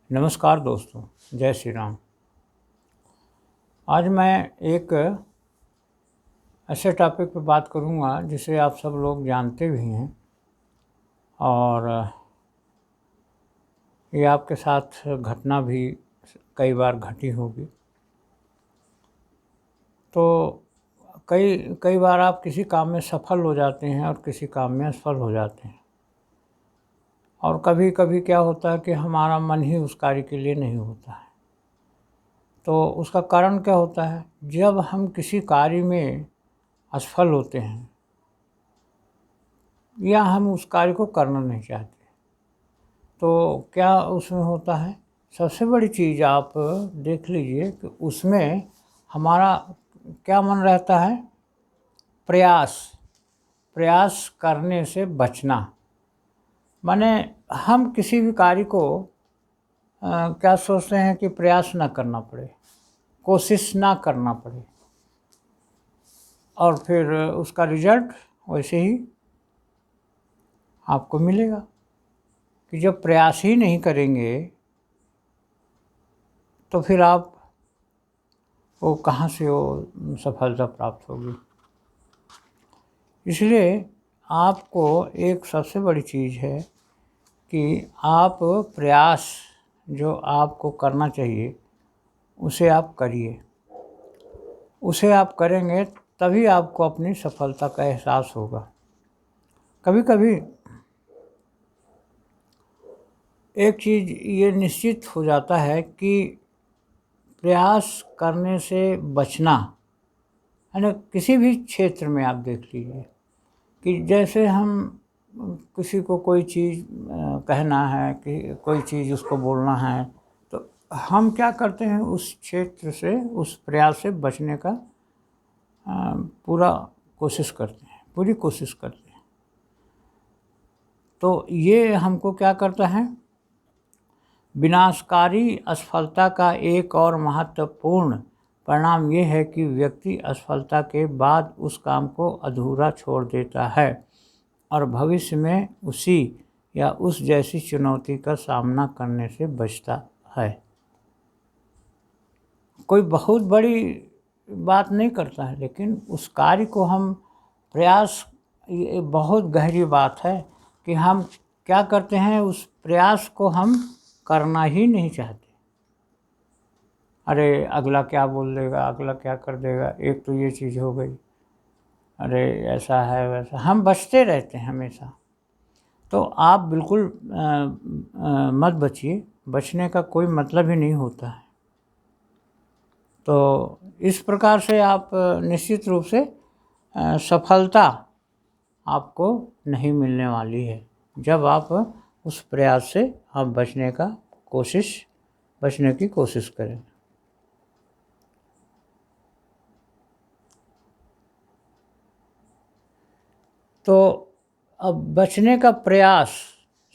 नमस्कार दोस्तों, जय श्री राम। आज मैं एक ऐसे टॉपिक पर बात करूंगा जिसे आप सब लोग जानते भी हैं और ये आपके साथ घटना भी कई बार घटी होगी। तो कई कई बार आप किसी काम में सफल हो जाते हैं और किसी काम में असफल हो जाते हैं, और कभी कभी क्या होता है कि हमारा मन ही उस कार्य के लिए नहीं होता है। तो उसका कारण क्या होता है? जब हम किसी कार्य में असफल होते हैं या हम उस कार्य को करना नहीं चाहते, तो क्या उसमें होता है? सबसे बड़ी चीज़ आप देख लीजिए कि उसमें हमारा क्या मन रहता है? प्रयास प्रयास करने से बचना। माने हम किसी भी कार्य को क्या सोचते हैं कि प्रयास ना करना पड़े, कोशिश ना करना पड़े, और फिर उसका रिजल्ट वैसे ही आपको मिलेगा। कि जब प्रयास ही नहीं करेंगे तो फिर आप वो कहाँ से वो सफलता प्राप्त होगी। इसलिए आपको एक सबसे बड़ी चीज़ है कि आप प्रयास जो आपको करना चाहिए उसे आप करिए। उसे आप करेंगे तभी आपको अपनी सफलता का एहसास होगा। कभी कभी एक चीज़ ये निश्चित हो जाता है कि प्रयास करने से बचना, है ना। किसी भी क्षेत्र में आप देख लीजिए कि जैसे हम किसी को कोई चीज़ कहना है कि कोई चीज़ उसको बोलना है, तो हम क्या करते हैं? उस क्षेत्र से, उस प्रयास से बचने का पूरी कोशिश करते हैं। तो ये हमको क्या करता है? विनाशकारी असफलता का एक और महत्वपूर्ण परिणाम ये है कि व्यक्ति असफलता के बाद उस काम को अधूरा छोड़ देता है और भविष्य में उसी या उस जैसी चुनौती का सामना करने से बचता है। कोई बहुत बड़ी बात नहीं करता है, लेकिन उस कार्य को हम प्रयास, ये बहुत गहरी बात है कि हम क्या करते हैं? उस प्रयास को हम करना ही नहीं चाहते। अरे अगला क्या बोल देगा, अगला क्या कर देगा, एक तो ये चीज़ हो गई, अरे ऐसा है वैसा, हम बचते रहते हैं हमेशा। तो आप बिल्कुल मत बचिए, बचने का कोई मतलब ही नहीं होता है। तो इस प्रकार से आप निश्चित रूप से सफलता आपको नहीं मिलने वाली है जब आप उस प्रयास से आप बचने की कोशिश करें। तो अब बचने का प्रयास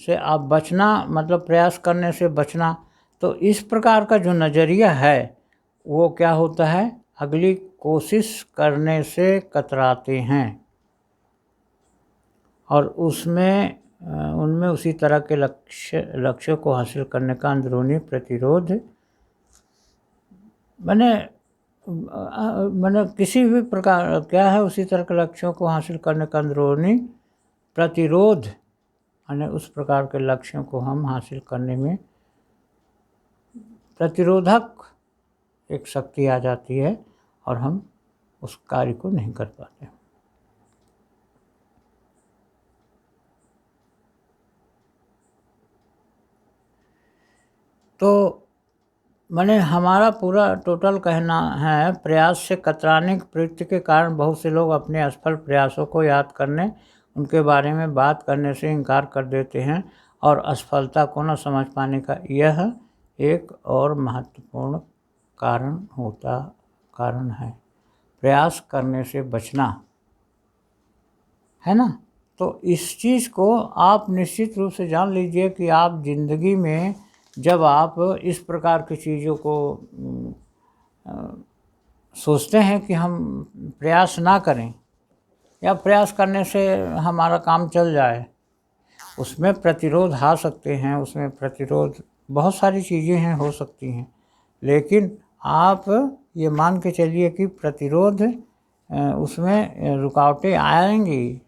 से आप बचना, मतलब प्रयास करने से बचना, तो इस प्रकार का जो नज़रिया है वो क्या होता है? अगली कोशिश करने से कतराते हैं और उनमें उसी तरह के लक्ष्य को हासिल करने का अंदरूनी प्रतिरोध, मैंने किसी भी प्रकार क्या है, उसी तरह के लक्ष्यों को हासिल करने का अंदरूनी प्रतिरोध, यानी उस प्रकार के लक्ष्यों को हम हासिल करने में प्रतिरोधक एक शक्ति आ जाती है और हम उस कार्य को नहीं कर पाते। तो मैंने हमारा पूरा टोटल कहना है, प्रयास से कतराने की प्रवृत्ति के कारण बहुत से लोग अपने असफल प्रयासों को याद करने, उनके बारे में बात करने से इनकार कर देते हैं और असफलता को न समझ पाने का यह एक और महत्वपूर्ण कारण है प्रयास करने से बचना, है ना। तो इस चीज़ को आप निश्चित रूप से जान लीजिए कि आप ज़िंदगी में जब आप इस प्रकार की चीज़ों को सोचते हैं कि हम प्रयास ना करें या प्रयास करने से हमारा काम चल जाए, उसमें प्रतिरोध आ सकते हैं, उसमें प्रतिरोध बहुत सारी चीज़ें हैं, हो सकती हैं, लेकिन आप ये मान के चलिए कि प्रतिरोध उसमें रुकावटें आएंगी,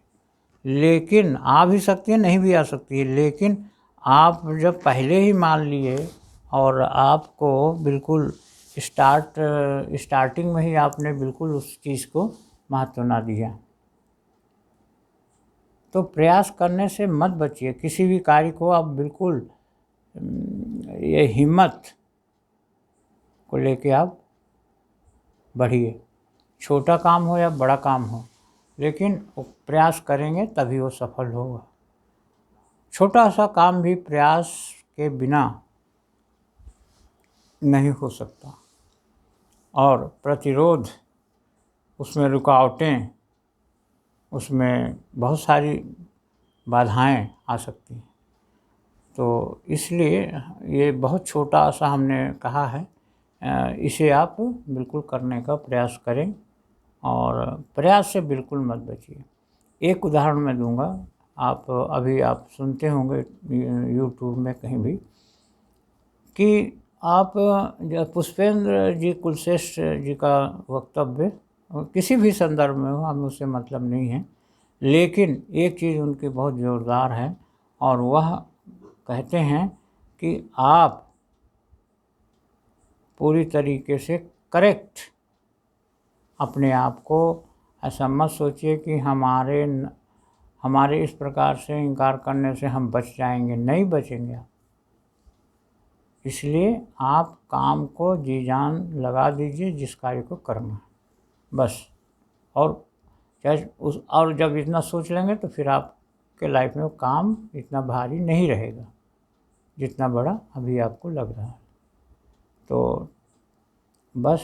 लेकिन आ भी सकती है, नहीं भी आ सकती है। लेकिन आप जब पहले ही मान लिए और आपको बिल्कुल स्टार्टिंग में ही आपने बिल्कुल उस चीज़ को महत्व ना दिया, तो प्रयास करने से मत बचिए। किसी भी कार्य को आप बिल्कुल ये हिम्मत को लेके आप बढ़िए, छोटा काम हो या बड़ा काम हो, लेकिन प्रयास करेंगे तभी वो सफल होगा। छोटा सा काम भी प्रयास के बिना नहीं हो सकता, और प्रतिरोध, उसमें रुकावटें, उसमें बहुत सारी बाधाएं आ सकती हैं। तो इसलिए ये बहुत छोटा सा हमने कहा है, इसे आप बिल्कुल करने का प्रयास करें और प्रयास से बिल्कुल मत बचिए। एक उदाहरण मैं दूंगा, अभी आप सुनते होंगे यूट्यूब में कहीं भी कि आप पुष्पेंद्र जी कुलश्रेष्ठ जी का वक्तव्य किसी भी संदर्भ में हो, हमें उससे मतलब नहीं है, लेकिन एक चीज़ उनकी बहुत ज़ोरदार है, और वह कहते हैं कि आप पूरी तरीके से करेक्ट अपने आप को, ऐसा मत सोचिए कि हमारे इस प्रकार से इनकार करने से हम बच जाएंगे, नहीं बचेंगे आप। इसलिए आप काम को जी जान लगा दीजिए, जिस कार्य को करना है, बस। और जब इतना सोच लेंगे तो फिर आपके लाइफ में काम इतना भारी नहीं रहेगा जितना बड़ा अभी आपको लग रहा है। तो बस,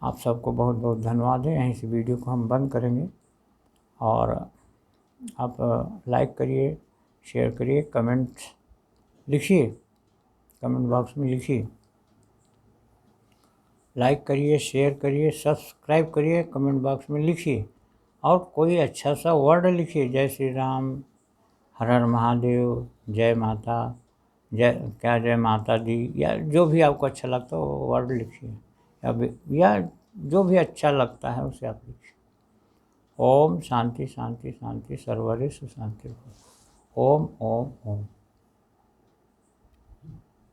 आप सबको बहुत बहुत धन्यवाद है। यहीं से वीडियो को हम बंद करेंगे, और आप लाइक करिए, शेयर करिए, कमेंट लिखिए, कमेंट बॉक्स में लिखिए, लाइक करिए, शेयर करिए, सब्सक्राइब करिए, कमेंट बॉक्स में लिखिए, और कोई अच्छा सा वर्ड लिखिए, जय श्री राम, हर हर महादेव, जय माता, जय माता दी, या जो भी आपको अच्छा लगता है वो वर्ड लिखिए, या जो भी अच्छा लगता है उसे आप लिखिए। ओम शांति शांति शांति, सर्वरे सुशांति। ओम ओम ओम।